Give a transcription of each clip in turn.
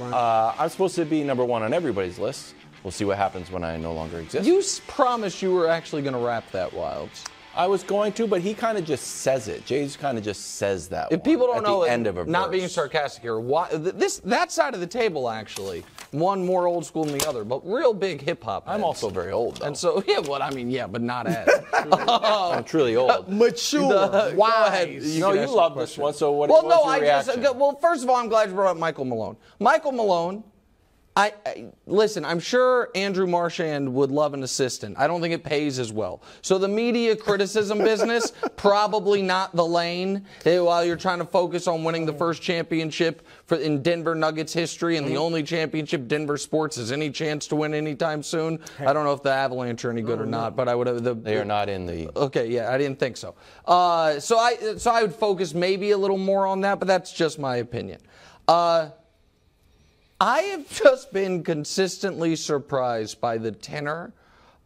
I'm supposed to be number one on everybody's list. We'll see what happens when I no longer exist. You promised you were actually going to rap that, Wildes. I was going to, but he kind of just says it. JayZ kind of just says that. If people don't know, end of a not verse. being sarcastic here, that side of the table actually, one more old school than the other, but real big hip hop. I'm also very old, though. And so, yeah, well, I mean, yeah, but not as. I'm truly old. Mature, wise. You love this one. So what? Well, no, well, first of all, I'm glad you brought up Michael Malone. Michael Malone. Listen, I'm sure Andrew Marchand would love an assistant. I don't think it pays as well. So the media criticism business, probably not the lane. While you're trying to focus on winning the first championship in Denver Nuggets history and the only championship Denver sports has any chance to win anytime soon. I don't know if the Avalanche are any good or not, but I would have. They are not in the. Okay, yeah, I didn't think so. So I would focus maybe a little more on that, but that's just my opinion. I have just been consistently surprised by the tenor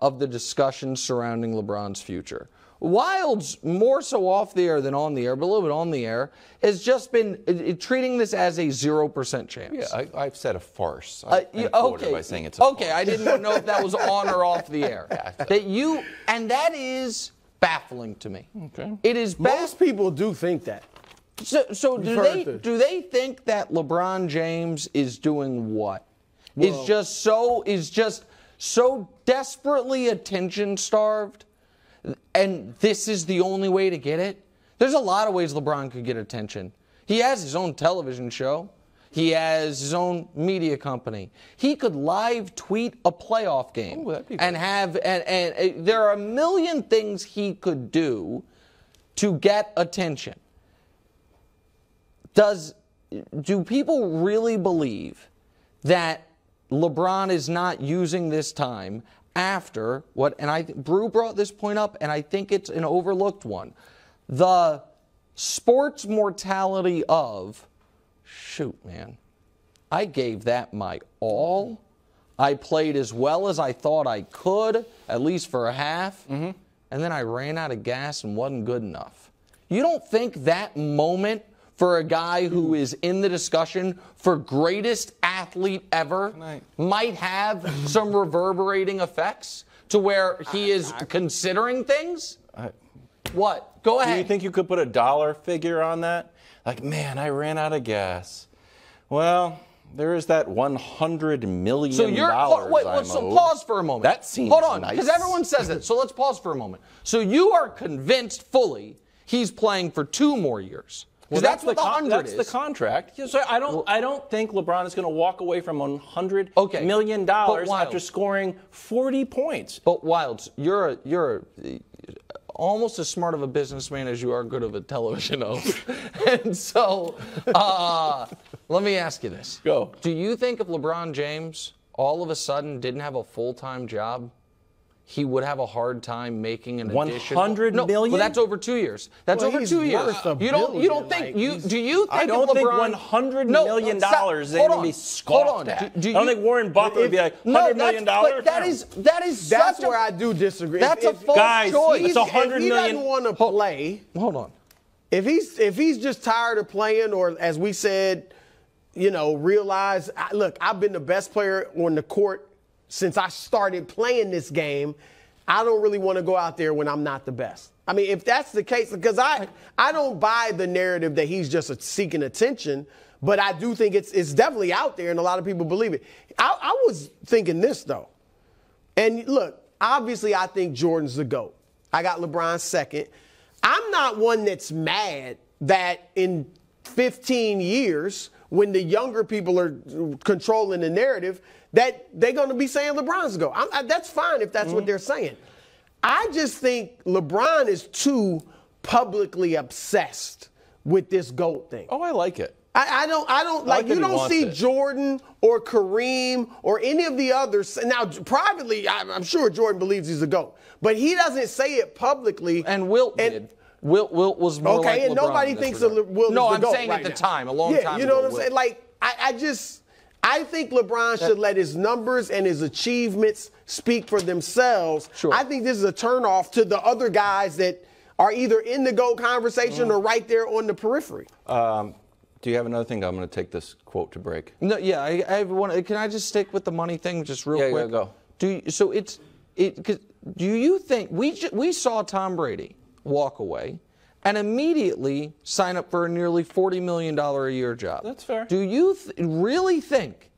of the discussion surrounding LeBron's future. Wildes, more so off the air than on the air, but a little bit on the air, has just been treating this as a 0% chance. Yeah, I've said a farce. Okay. By saying it's a farce. I didn't know if that was on or off the air. That is baffling to me. Okay. It is most people do think that. So do they think that LeBron James is doing what? Is just so desperately attention starved, and this is the only way to get it? There's a lot of ways LeBron could get attention. He has his own television show. He has his own media company. He could live tweet a playoff game and there are a million things he could do to get attention. Do people really believe that LeBron is not using this time after what, and Brew brought this point up, and I think it's an overlooked one, the sports mortality of, shoot, man, I gave that my all. I played as well as I thought I could, at least for a half, and then I ran out of gas and wasn't good enough. You don't think that moment for a guy who is in the discussion for greatest athlete ever might have some reverberating effects to where he is considering things? What? Go ahead. Do you think you could put a dollar figure on that? Like, man, I ran out of gas. Well, there is that $100 million. So pause for a moment. That seems Hold on, nice. because everyone says it. So let's pause for a moment. So you are convinced fully he's playing for 2 more years. Because that's what the 100 is. That's the contract. So I don't think LeBron is going to walk away from $100 million after scoring 40 points. But Wildes, you're almost as smart of a businessman as you are good of a television host. And so let me ask you this. Go. Do you think if LeBron James all of a sudden didn't have a full-time job, he would have a hard time making an addition? $100 million? Well, that's over 2 years. That's over 2 years. You don't think do you think I don't think $100 million is going to be scoffed at. I don't think Warren Buffett would be like $100 million. That's where I do disagree. That's a false choice. It's $100 million. If he doesn't want to play, hold on. If he's just tired of playing, or as we said, realize, look, I've been the best player on the court since I started playing this game. I don't really want to go out there when I'm not the best. I mean, if that's the case, because I don't buy the narrative that he's just seeking attention, but I do think it's definitely out there, and a lot of people believe it. I was thinking this, though. And look, obviously I think Jordan's the GOAT. I got LeBron second. I'm not one that's mad that in 15 years, when the younger people are controlling the narrative, that they're going to be saying LeBron's GOAT. That's fine if that's what they're saying. I just think LeBron is too publicly obsessed with this GOAT thing. Oh, I like it. I don't like you don't see Jordan or Kareem or any of the others. Now, privately, I'm sure Jordan believes he's a GOAT, but he doesn't say it publicly. And Wilt did. Wilt was more like and LeBron nobody thinks of Wilt. No, I'm saying at the time, a long time ago. You know what I'm saying? Like, I think LeBron should let his numbers and his achievements speak for themselves. Sure. I think this is a turnoff to the other guys that are either in the GOAT conversation or right there on the periphery. Do Do you have another thing? I'm going to take this quote to break. No, yeah, I have one. Can I just stick with the money thing just real quick? Yeah, go. Do you think we saw Tom Brady walk away and immediately sign up for a nearly $40 million a year job? That's fair. Do you really think?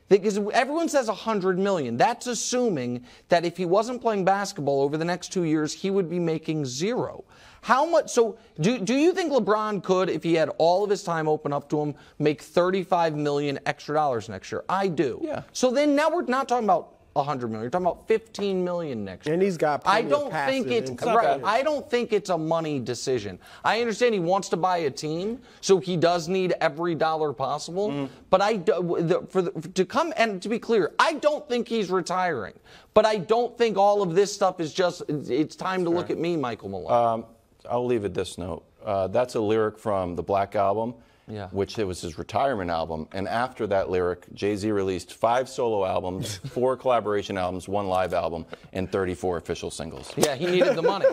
Because everyone says $100 million. That's assuming that if he wasn't playing basketball over the next 2 years, he would be making zero. How much? So do you think LeBron could, if he had all of his time open up to him, make $35 million extra dollars next year? I do. Yeah. So then now we're not talking about $100 million. You're talking about $15 million next year. And he's got plenty of passive income. Right. I don't think it's a money decision. I understand he wants to buy a team, so he does need every dollar possible. But to come and to be clear, I don't think he's retiring. But I don't think all of this stuff is just. It's time to look at me, Michael Malone. I'll leave it this note. That's a lyric from the Black Album. Yeah. Which it was his retirement album. And after that lyric, JayZ released 5 solo albums, 4 collaboration albums, 1 live album, and 34 official singles. Yeah, he needed the money.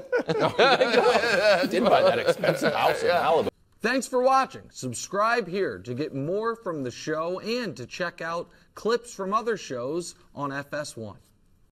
Didn't buy that expensive house in Malibu. Thanks for watching. Subscribe here to get more from the show and to check out clips from other shows on FS1.